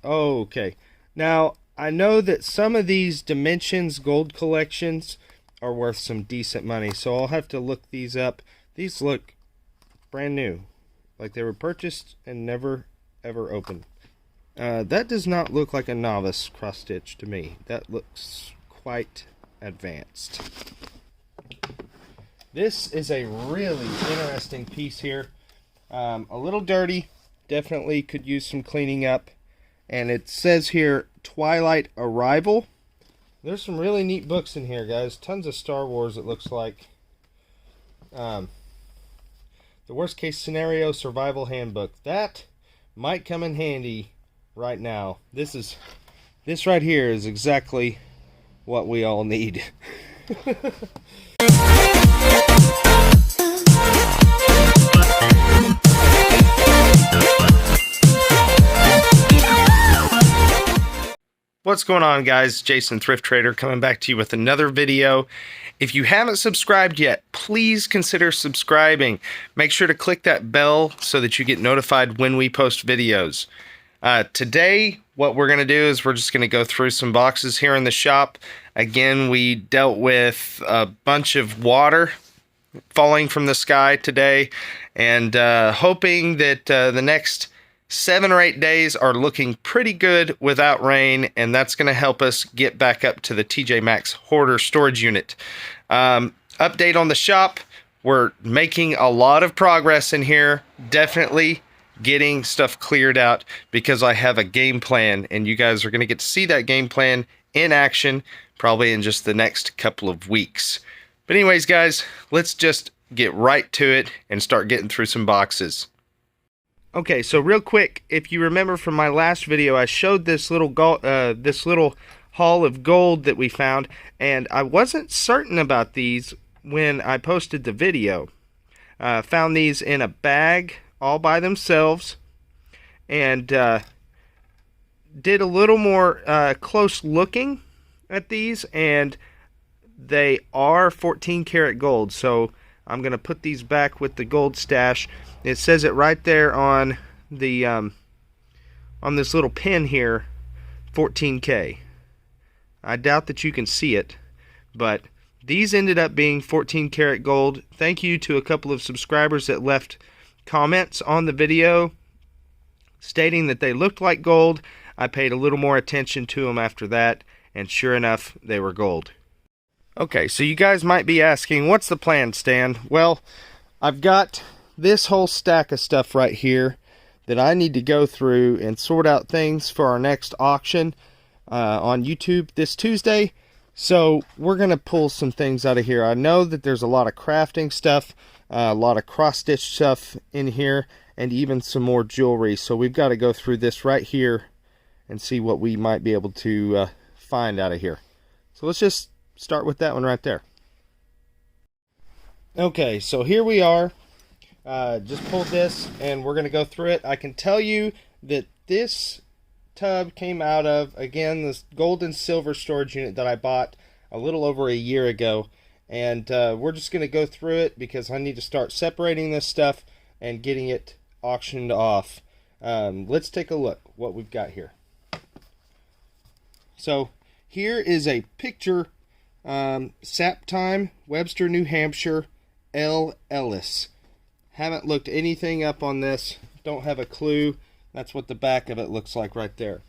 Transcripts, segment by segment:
Okay. Now, I know that some of these Dimensions gold collections are worth some decent money, so I'll have to look these up. These look brand new, like they were purchased and never ever opened. That does not look like a novice cross stitch to me. That looks quite advanced. This is a really interesting piece here. A little dirty, definitely could use some cleaning up. And it says here, Twilight Arrival. There's some really neat books in here, guys. Tons of Star Wars, it looks like. The Worst Case Scenario Survival Handbook. That might come in handy right now. This right here is exactly what we all need. What's going on, guys? Jason, Thrift Trader, coming back to you with another video. If you haven't subscribed yet, please consider subscribing. Make sure to click that bell so that you get notified when we post videos. Today, what we're going to do is we're just going to go through some boxes here in the shop. Again, we dealt with a bunch of water falling from the sky today, and hoping that the next 7 or 8 days are looking pretty good without rain, and that's going to help us get back up to the TJ Maxx hoarder storage unit. Update on the shop: we're making a lot of progress in here, definitely getting stuff cleared out, because I have a game plan, and you guys are going to get to see that game plan in action probably in just the next couple of weeks. But anyways, guys, let's just get right to it and start getting through some boxes. Okay, so real quick, if you remember from my last video, I showed this little haul of gold that we found, and I wasn't certain about these when I posted the video. Found these in a bag all by themselves, and did a little more close looking at these, and they are 14 karat gold. So I'm going to put these back with the gold stash. It says it right there on the on this little pin here, 14K. I doubt that you can see it, but these ended up being 14 karat gold. Thank you to a couple of subscribers that left comments on the video stating that they looked like gold. I paid a little more attention to them after that, and sure enough, they were gold. Okay, so you guys might be asking, what's the plan, Stan? Well, I've got this whole stack of stuff right here that I need to go through and sort out things for our next auction on YouTube this Tuesday. So we're going to pull some things out of here. I know that there's a lot of crafting stuff, a lot of cross-stitch stuff in here, and even some more jewelry. So we've got to go through this right here and see what we might be able to find out of here. So let's just start with that one right there. Okay, so here we are. Just pulled this and we're going to go through it. I can tell you that this tub came out of, again, this gold and silver storage unit that I bought a little over a year ago. And we're just going to go through it because I need to start separating this stuff and getting it auctioned off. Let's take a look what we've got here. So here is a picture. Sap Time, Webster, New Hampshire, L. Ellis. Haven't looked anything up on this. Don't have a clue. That's what the back of it looks like right there.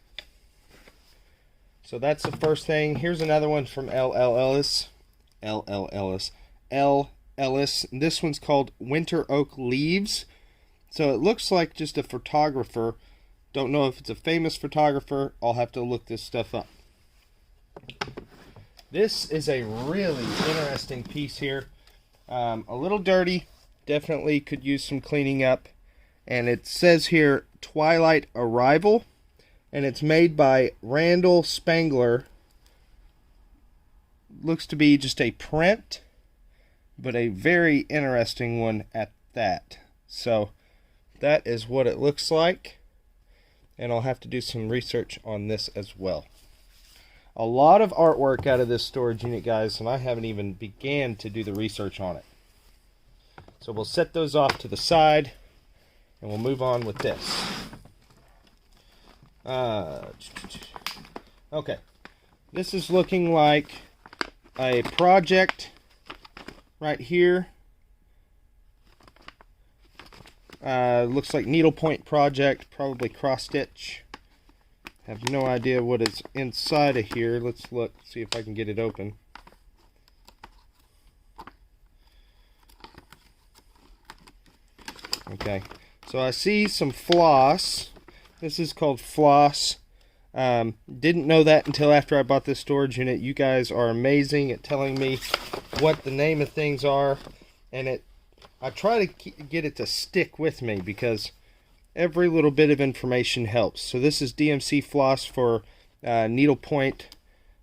So that's the first thing. Here's another one from L. Ellis. L. Ellis. L. Ellis. This one's called Winter Oak Leaves. So it looks like just a photographer. Don't know if it's a famous photographer. I'll have to look this stuff up. This is a really interesting piece here. A little dirty. Definitely could use some cleaning up. And it says here, Twilight Arrival. And it's made by Randall Spangler. Looks to be just a print, but a very interesting one at that. So that is what it looks like. And I'll have to do some research on this as well. A lot of artwork out of this storage unit, guys, and I haven't even began to do the research on it. So we'll set those off to the side, and we'll move on with this. Okay, this is looking like a project right here. Looks like needlepoint project, probably cross stitch. Have no idea what is inside of here. Let's look, see if I can get it open. Okay, so I see some floss. This is called floss. Didn't know that until after I bought this storage unit. You guys are amazing at telling me what the name of things are, and I try to get it to stick with me because every little bit of information helps. So this is DMC floss for needlepoint,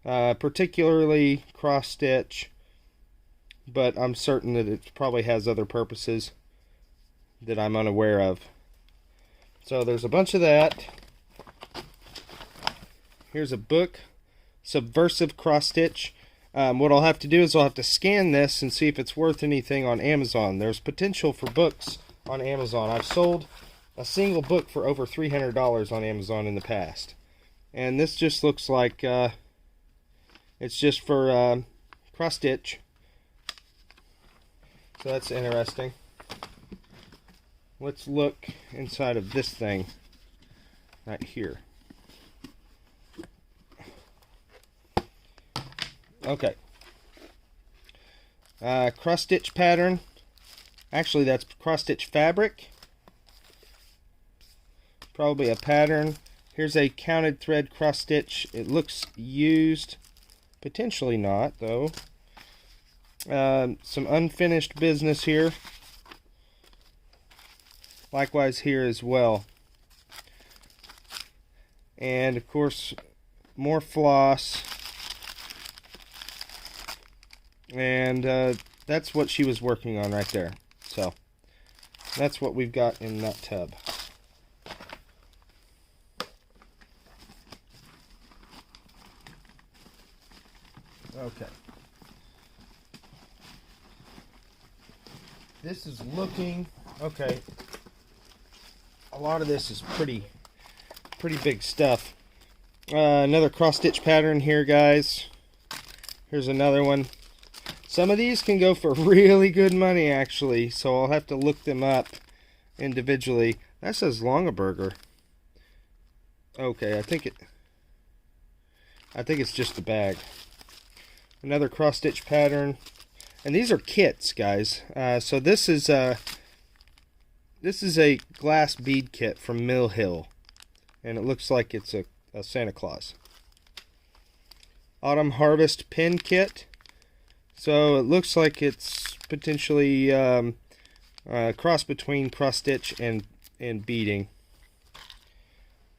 particularly cross stitch, but I'm certain that it probably has other purposes that I'm unaware of. So there's a bunch of that. Here's a book, Subversive Cross Stitch. What I'll have to do is I'll have to scan this and see if it's worth anything on Amazon. There's potential for books on Amazon. I've sold a single book for over $300 on Amazon in the past. And this just looks like it's just for cross stitch. So that's interesting. Let's look inside of this thing right here. Okay. Cross stitch pattern. Actually, that's cross stitch fabric. Probably a pattern. Here's a counted thread cross stitch. It looks used. Potentially not, though. Some unfinished business here. Likewise here as well. And of course, more floss. And that's what she was working on right there. So that's what we've got in that tub. Okay. This is looking okay. A lot of this is pretty big stuff. Another cross stitch pattern here, guys. Here's another one. Some of these can go for really good money, actually, so I'll have to look them up individually. That says Longaberger. Okay, I think it's just the bag. Another cross stitch pattern, and these are kits, guys. So this is a glass bead kit from Mill Hill, and it looks like it's a Santa Claus. Autumn Harvest pin kit. So it looks like it's potentially a cross between cross stitch and beading.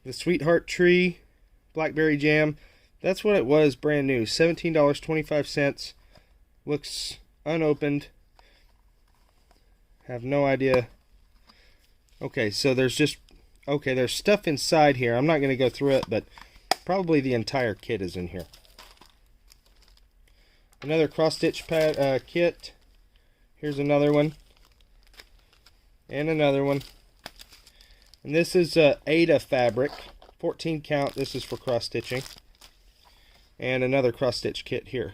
The Sweetheart Tree Blackberry Jam. That's what it was, brand new. $17.25. Looks unopened. Have no idea. Okay, so there's stuff inside here. I'm not going to go through it, but probably the entire kit is in here. Another cross stitch kit. Here's another one. And another one. And this is Ada fabric. 14 count. This is for cross stitching. And another cross stitch kit here.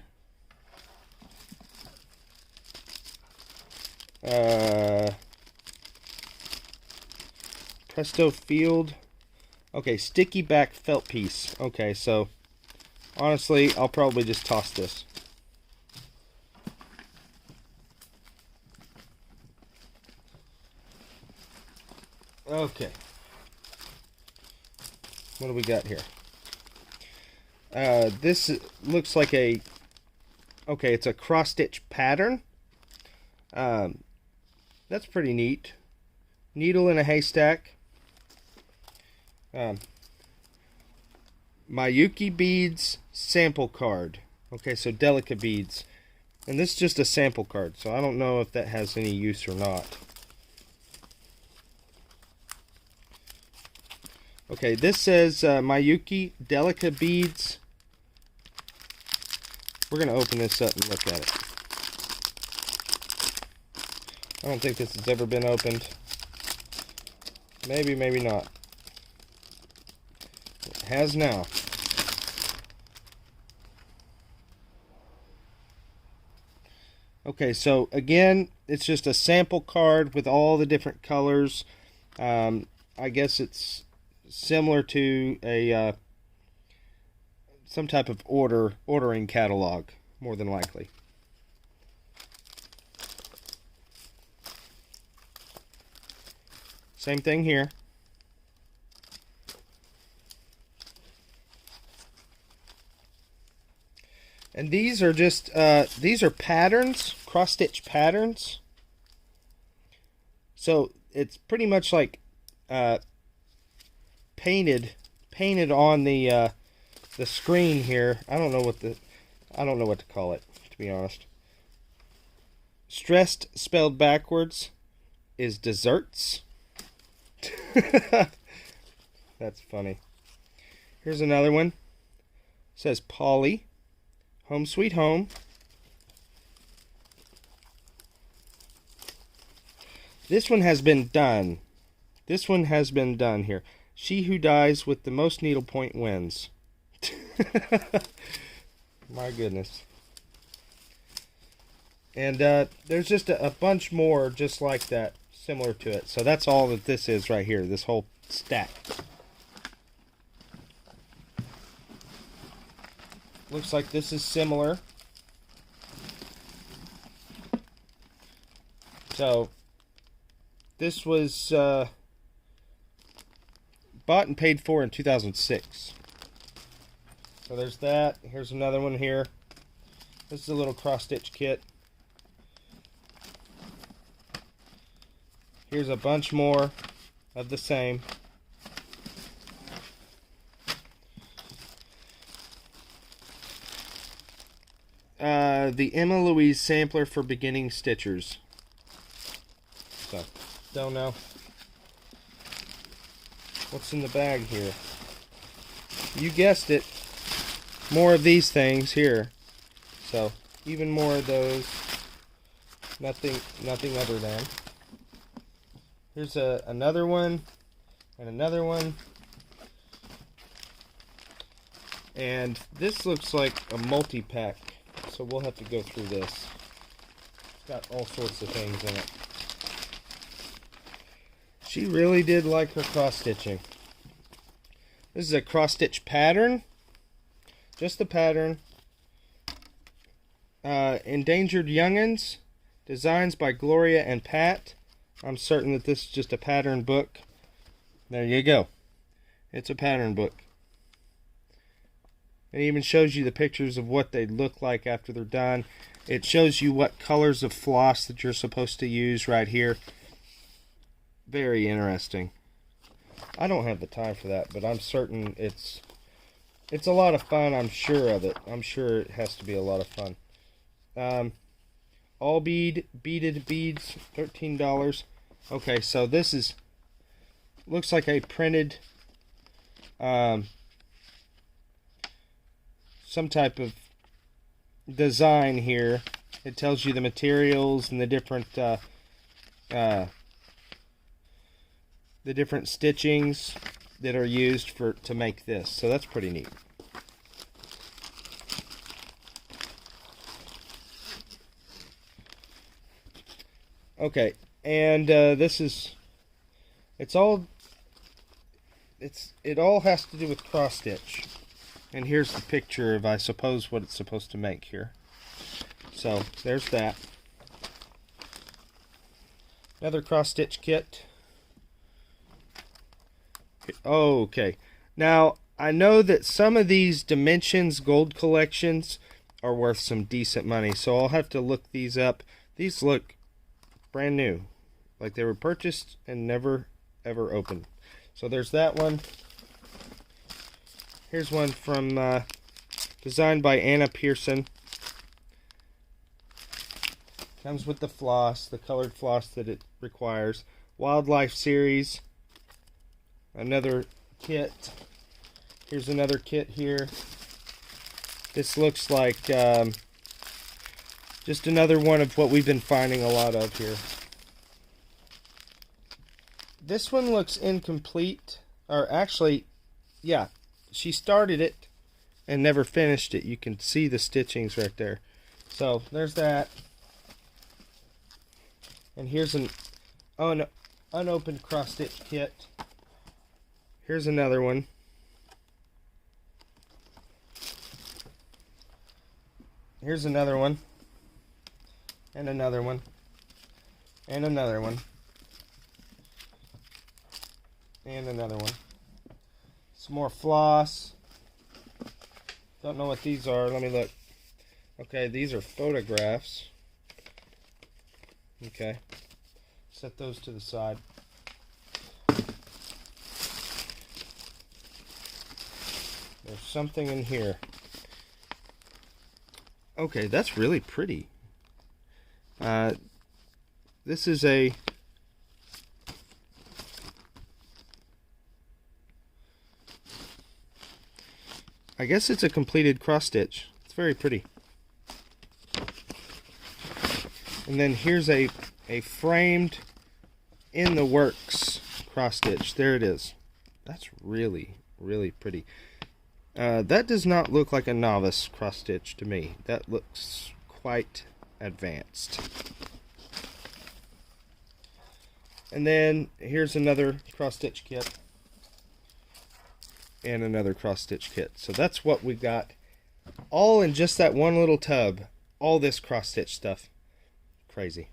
Presto Field. Okay, sticky back felt piece. Okay, so honestly, I'll probably just toss this. Okay. What do we got here? This looks like it's a cross stitch pattern. That's pretty neat. Needle in a haystack. Mayuki beads sample card. Okay, so Delica beads. And this is just a sample card, so I don't know if that has any use or not. Okay, this says Mayuki Delica beads. We're going to open this up and look at it. I don't think this has ever been opened. Maybe, maybe not. has now. Okay, so again, it's just a sample card with all the different colors. I guess it's similar to a some type of ordering catalog, more than likely. Same thing here. And these are just these are patterns, cross-stitch patterns. So it's pretty much like painted on the screen here. I don't know what to call it, to be honest. Stressed spelled backwards is desserts. That's funny. Here's another one. It says Polly, Home Sweet Home. This one has been done. This one has been done here. She who dies with the most needlepoint wins. My goodness. And there's just a bunch more just like that, similar to it. So that's all that this is right here, this whole stack. Looks like this is similar. So this was bought and paid for in 2006. So there's that. Here's another one here. This is a little cross-stitch kit. Here's a bunch more of the same. The Emma Louise sampler for beginning stitchers. So, don't know. What's in the bag here? You guessed it. More of these things here. So, even more of those. Nothing other than. Here's another one. And another one. And this looks like a multi-pack. So we'll have to go through this. It's got all sorts of things in it. She really did like her cross-stitching. This is a cross-stitch pattern. Just the pattern. Endangered Young'uns. Designs by Gloria and Pat. I'm certain that this is just a pattern book. There you go. It's a pattern book. It even shows you the pictures of what they look like after they're done. It shows you what colors of floss that you're supposed to use right here. Very interesting. I don't have the time for that, but I'm certain it's a lot of fun. I'm sure of it. I'm sure it has to be a lot of fun. All beaded beads, $13. Okay, so this is looks like a printed some type of design here. It tells you the materials and the different stitchings that are used to make this. So that's pretty neat. Okay, and this is it all has to do with cross stitch. And here's the picture of, I suppose, what it's supposed to make here. So, there's that. Another cross-stitch kit. Okay. Now, I know that some of these Dimensions gold collections are worth some decent money, so I'll have to look these up. These look brand new. Like they were purchased and never, ever opened. So, there's that one. Here's one from designed by Anna Pearson. Comes with the floss, the colored floss that it requires. Wildlife series. Another kit. Here's another kit here. This looks like just another one of what we've been finding a lot of here. This one looks incomplete. Or actually, yeah. she started it and never finished it. You can see the stitchings right there. So there's that. And here's an unopened cross stitch kit. Here's another one. Here's another one. And another one. And another one. And another one. Some more floss. Don't know what these are. Let me look. Okay, these are photographs. Okay. Set those to the side. There's something in here. Okay, that's really pretty. This is a... I guess it's a completed cross stitch. It's very pretty. And then here's a framed in the works cross stitch. There it is. That's really, really pretty. That does not look like a novice cross stitch to me. That looks quite advanced. And then here's another cross stitch kit. And another cross stitch kit. So that's what we got, all in just that one little tub. All this cross stitch stuff. Crazy.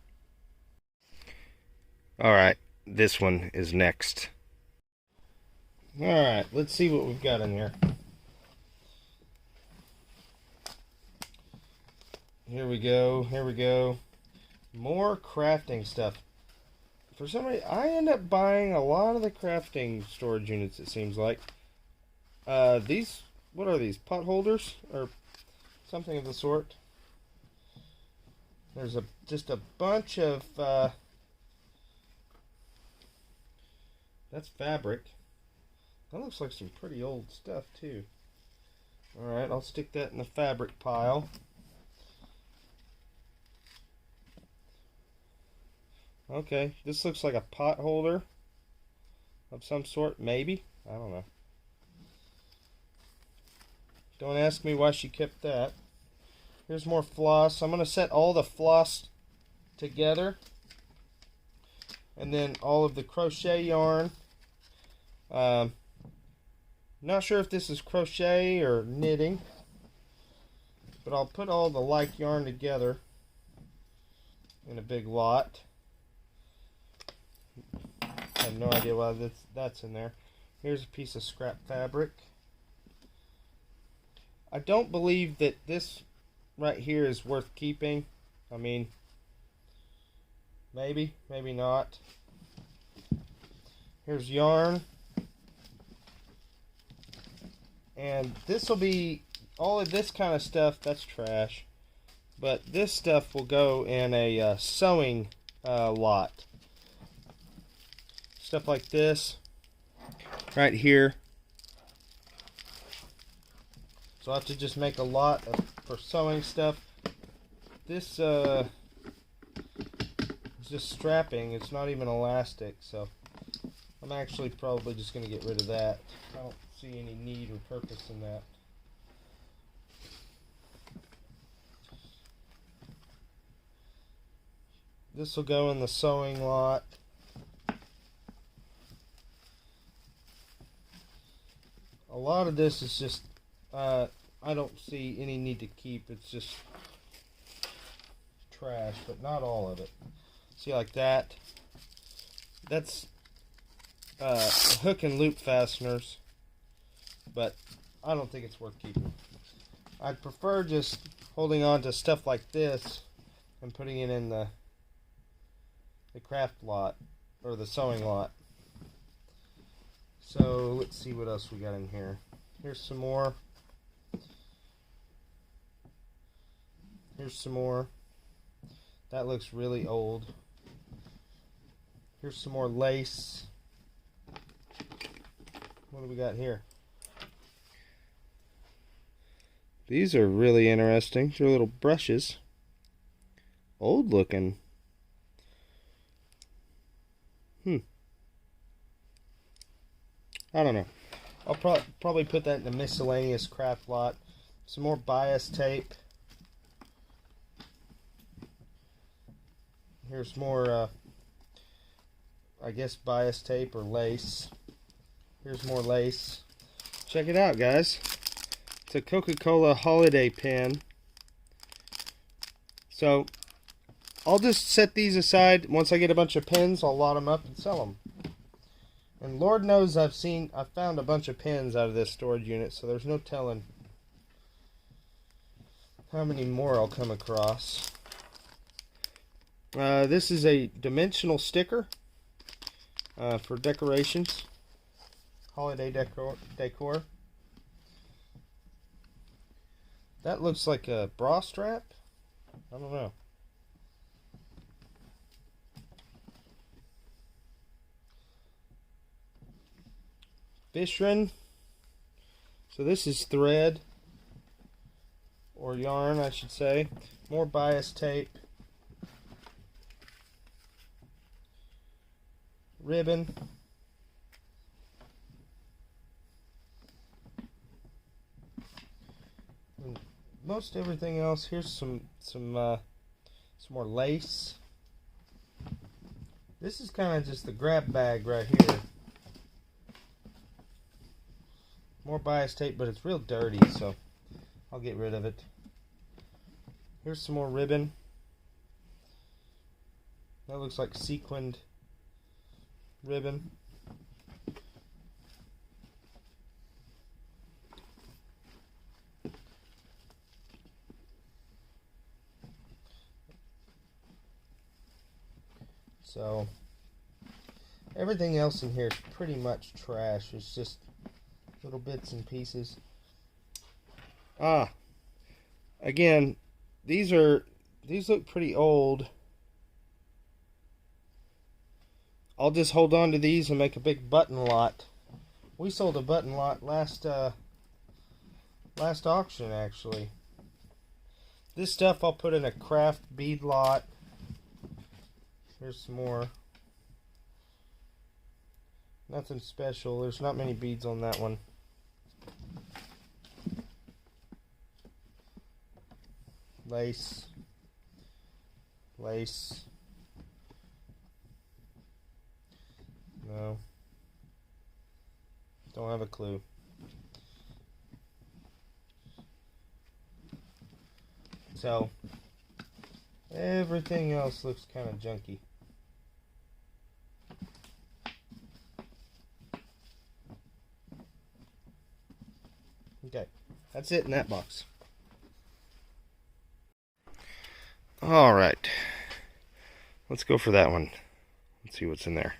Alright, this one is next. Alright, let's see what we've got in here. Here we go, here we go. More crafting stuff. For some reason, I end up buying a lot of the crafting storage units, it seems like. These, what are these? Pot holders? Or something of the sort. There's just a bunch of, that's fabric. That looks like some pretty old stuff, too. Alright, I'll stick that in the fabric pile. Okay, this looks like a pot holder of some sort, maybe. I don't know. Don't ask me why she kept that. Here's more floss. I'm going to set all the floss together. And then all of the crochet yarn. Not sure if this is crochet or knitting. But I'll put all the like yarn together in a big lot. I have no idea why that's in there. Here's a piece of scrap fabric. I don't believe that this right here is worth keeping. I mean, maybe, maybe not. Here's yarn. And this will be, all of this kind of stuff, that's trash. But this stuff will go in a sewing lot. Stuff like this, right here. So I have to just make a lot for sewing stuff. This is just strapping. It's not even elastic, so I'm actually probably just going to get rid of that. I don't see any need or purpose in that. This will go in the sewing lot. A lot of this is just I don't see any need to keep. It's just trash, but not all of it. See, like that. That's hook and loop fasteners, but I don't think it's worth keeping. I'd prefer just holding on to stuff like this and putting it in the craft lot or the sewing lot. So let's see what else we got in here. Here's some more. Here's some more. That looks really old. Here's some more lace. What do we got here? These are really interesting. They're little brushes. Old looking. I don't know. I'll probably put that in the miscellaneous craft lot. Some more bias tape. Here's more, I guess, bias tape or lace. Here's more lace. Check it out, guys. It's a Coca-Cola holiday pen. So, I'll just set these aside. Once I get a bunch of pens, I'll lot them up and sell them. And Lord knows I've found a bunch of pens out of this storage unit, so there's no telling how many more I'll come across. This is a dimensional sticker for decorations, holiday decor. That looks like a bra strap. I don't know. Fishrin. So this is thread, or yarn I should say. More bias tape. Ribbon. And most everything else. Here's some more lace. This is kind of just the grab bag right here. More bias tape, but it's real dirty, so I'll get rid of it. Here's some more ribbon. That looks like sequined ribbon. So everything else in here is pretty much trash. It's just little bits and pieces. Again, these look pretty old. I'll just hold on to these and make a big button lot. We sold a button lot last auction, actually. This stuff I'll put in a craft bead lot. Here's some more. Nothing special. There's not many beads on that one. Lace. Lace. No. Don't have a clue. So, everything else looks kind of junky. Okay, that's it in that box. Alright, let's go for that one. Let's see what's in there.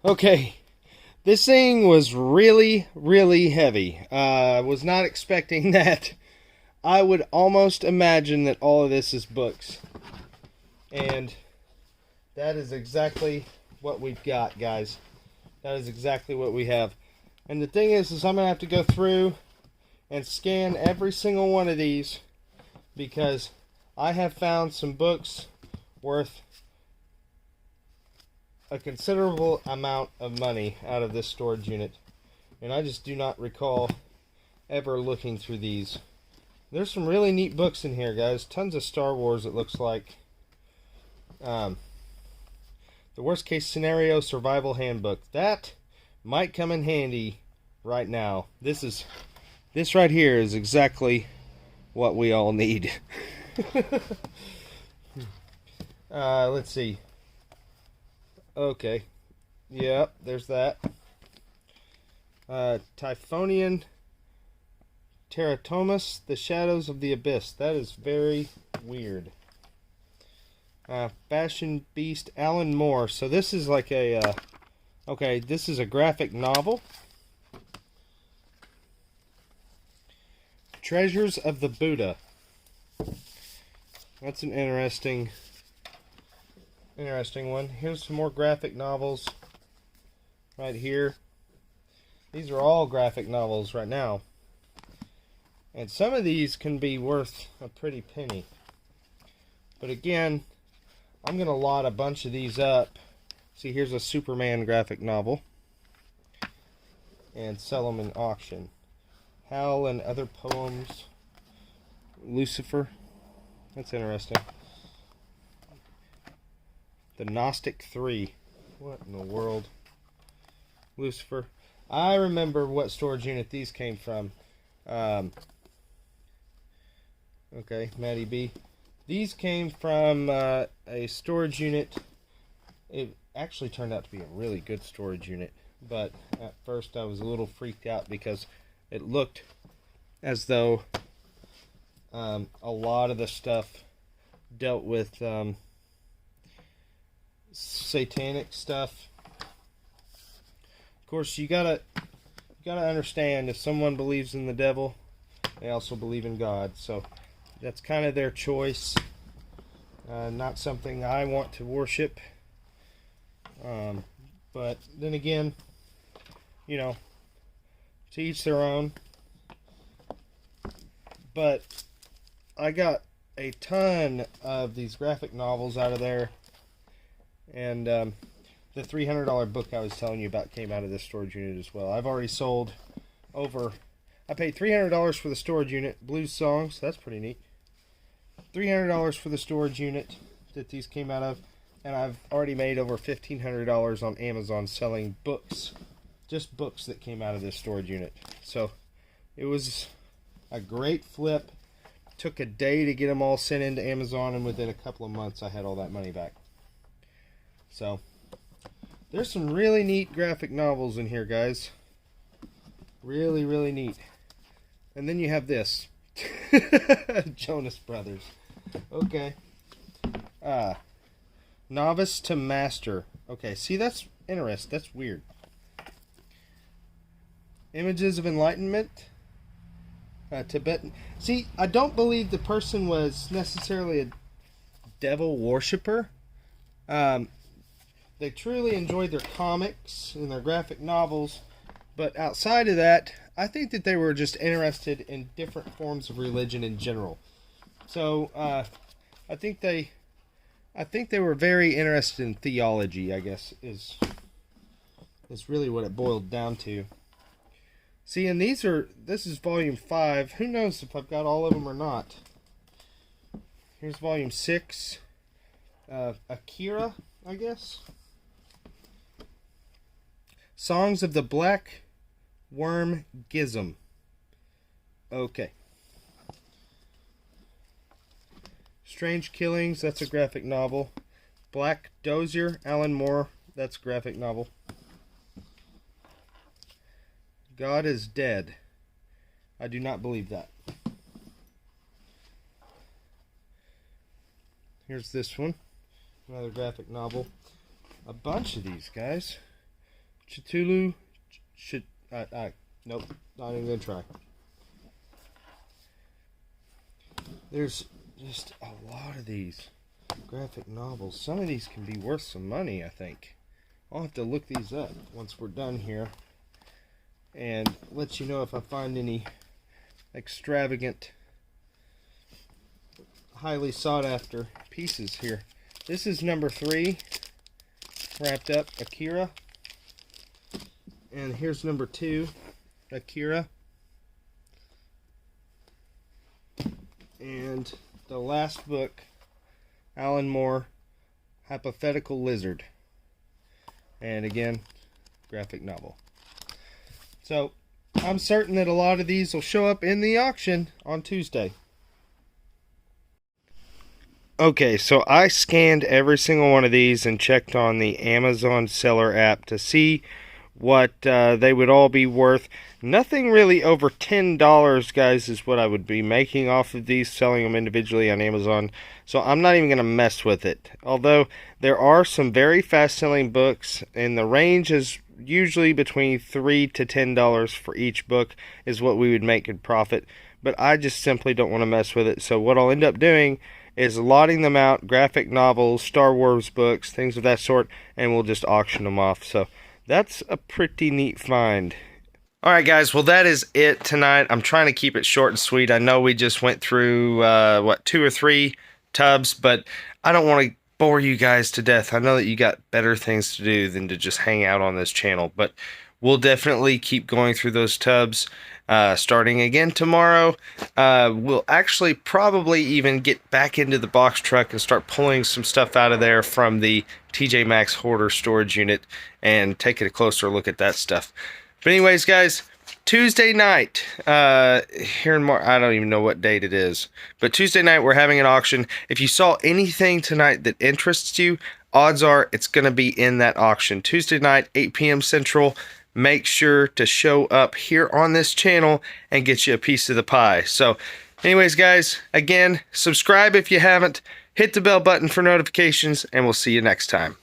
Okay, this thing was really, really heavy. I was not expecting that. I would almost imagine that all of this is books. And that is exactly what we've got, guys. That is exactly what we have. And the thing is I'm going to have to go through and scan every single one of these, because I have found some books worth a considerable amount of money out of this storage unit. And I just do not recall ever looking through these. There's some really neat books in here, guys. Tons of Star Wars, it looks like. The Worst Case Scenario Survival Handbook. That might come in handy right now. This right here is exactly what we all need. Let's see. Okay. Yep, there's that. Typhonian Teratomus, The Shadows of the Abyss. That is very weird. Fashion Beast, Alan Moore. So this is like a... okay, this is a graphic novel. Treasures of the Buddha. That's an interesting one. Here's some more graphic novels right here. These are all graphic novels right now. And some of these can be worth a pretty penny. But again, I'm going to lot a bunch of these up. See, here's a Superman graphic novel. and sell them in auction. Hal and Other Poems. Lucifer. That's interesting. The Gnostic 3. What in the world? Lucifer. I remember what storage unit these came from. Okay, Maddie B. These came from a storage unit. It actually turned out to be a really good storage unit. But at first I was a little freaked out because it looked as though a lot of the stuff dealt with satanic stuff. Of course, you gotta understand, if someone believes in the devil, they also believe in God. So that's kind of their choice. Not something I want to worship. But then again, you know, to each their own. But I got a ton of these graphic novels out of there. And the $300 book I was telling you about came out of this storage unit as well. I've already sold over... I paid $300 for the storage unit. Blues songs. That's pretty neat. $300 for the storage unit that these came out of. And I've already made over $1,500 on Amazon selling books. Just books that came out of this storage unit. So it was a great flip. Took a day to get them all sent into Amazon, and within a couple of months I had all that money back. So there's some really neat graphic novels in here, guys. Really, really neat. And then you have this. Jonas Brothers. Okay. Novice to Master. Okay, see, that's interesting. That's weird. Images of Enlightenment. Tibetan. See, I don't believe the person was necessarily a devil worshiper. They truly enjoyed their comics and their graphic novels. But outside of that, I think that they were just interested in different forms of religion in general. So, I think they were very interested in theology, I guess, is really what it boiled down to. See, and this is volume 5. Who knows if I've got all of them or not. Here's volume 6. Akira, I guess. Songs of the Black Worm Gizm. Okay. Strange Killings, that's a graphic novel. Black Dozier, Alan Moore, that's a graphic novel. God is Dead. I do not believe that. Here's this one. Another graphic novel. A bunch of these, guys. Cthulhu. Nope. Not even going to try. There's just a lot of these graphic novels. Some of these can be worth some money, I think. I'll have to look these up once we're done here and let you know if I find any extravagant, highly sought after pieces here. This is number 3, wrapped up, Akira. And here's number 2, Akira. And the last book, Alan Moore, Hypothetical Lizard. And again, graphic novel. So, I'm certain that a lot of these will show up in the auction on Tuesday. Okay, so I scanned every single one of these and checked on the Amazon seller app to see what they would all be worth. Nothing really over $10, guys, is what I would be making off of these, selling them individually on Amazon. So I'm not even going to mess with it. Although there are some very fast-selling books, and the range is usually between $3 to $10 for each book is what we would make in profit. But I just simply don't want to mess with it. So what I'll end up doing is lotting them out, graphic novels, Star Wars books, things of that sort, and we'll just auction them off. So that's a pretty neat find. Alright guys, well that is it tonight. I'm trying to keep it short and sweet. I know we just went through, 2 or 3 tubs, but I don't want to bore you guys to death. I know that you got better things to do than to just hang out on this channel, but we'll definitely keep going through those tubs. Starting again tomorrow, we'll actually probably even get back into the box truck and start pulling some stuff out of there from the TJ Maxx hoarder storage unit and taking a closer look at that stuff. But anyways, guys, Tuesday night, here in I don't even know what date it is, but Tuesday night we're having an auction. If you saw anything tonight that interests you, odds are it's going to be in that auction. Tuesday night, 8 p.m. Central. Make sure to show up here on this channel and get you a piece of the pie. So anyways, guys, again, subscribe if you haven't, hit the bell button for notifications, and we'll see you next time.